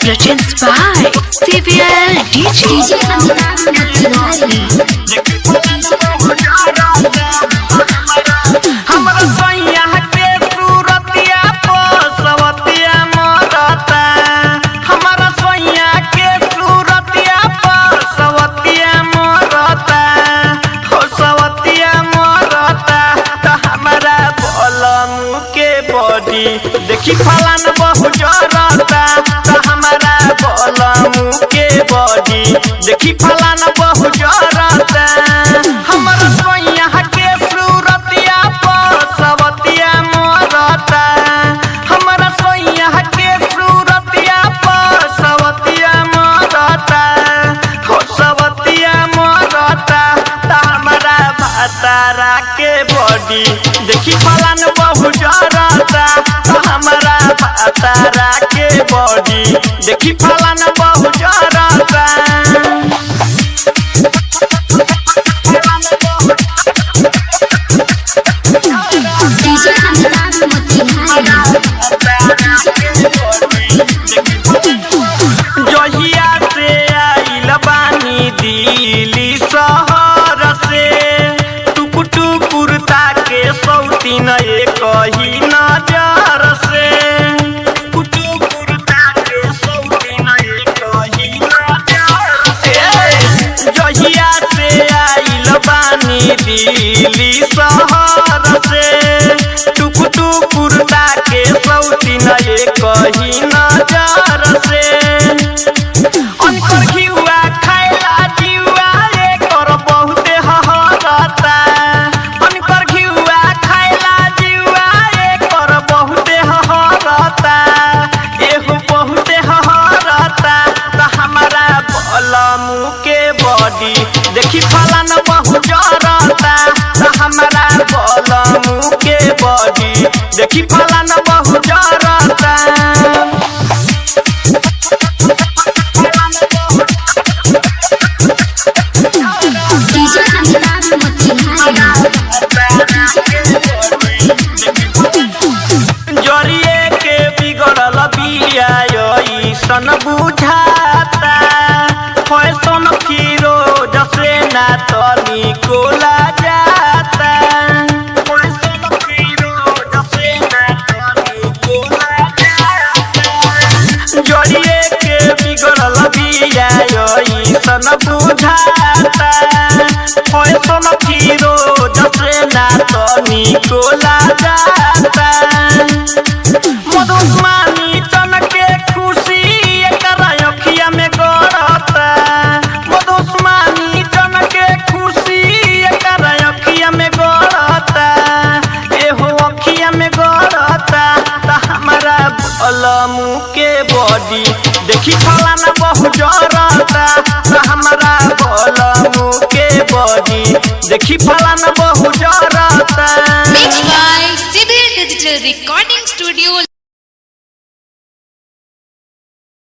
Presents by CVL DJ हमरा सैया के सूरतिया पसवतिया मरता। हमरा सैया के सूरतिया पसवतिया मरता। हो सवतिया मरता त हमरा बलम के बॉडी देखी फलान बहु जरता। त हमरा बलम के बॉडी देखी फलान बहु जरता। हमरा सैया के सूरतिया पसवतिया मरता। हमरा सैया के सूरतिया पसवतिया मरता। हो सवतिया मरता त हमरा भातारा के बॉडी देखी फलान बहु जरता। त हमरा भातारा के बॉडी देखी फलान बहु जरता। जहिया से आइल बानी दिल्ली शहर से टुक टुकुर ताके सौतीन कही नजर से। टुक टुकुर ताके सौतीन कही नजर से। जहिया से आइल बानी दिल्ली शहर से टुक टुकुर ताके सौतीन कही नजर से। अनकर घिउआ खाइला जीवा एकर बहुते हहरता। अनकर घिउआ खाइला जीवा एकर बहुते हहरता। एहो बहुते हहरता त हमरा बलम के बॉडी देखी फलान बहु जरता। त हमरा बलम के बॉडी देखी फलान बहु जरता। जरिए के बिगड़ल बिया ऐसन बुझाता। फैशन फिरोज से ना तनिको लाजाता। फैशन फिरोज से ना तनिको लाजाता। जरिए के बिगड़ल बिया ऐसन बुझाता। फैशन फिरोज से ना तनिको लाजाता। मधुस्मानी तन के खुशी एकरा अखिया में गड़ता। मधुस्मानी तन के खुशी एकरा अखिया में गड़ता। एहो अखिया में गड़ता त हमरा बलम के बॉडी देखी फलान बहु जरता। त हमरा बलम के बॉडी देखी फलान बहु जरता। Mixed by CVL Digital Recording Studio।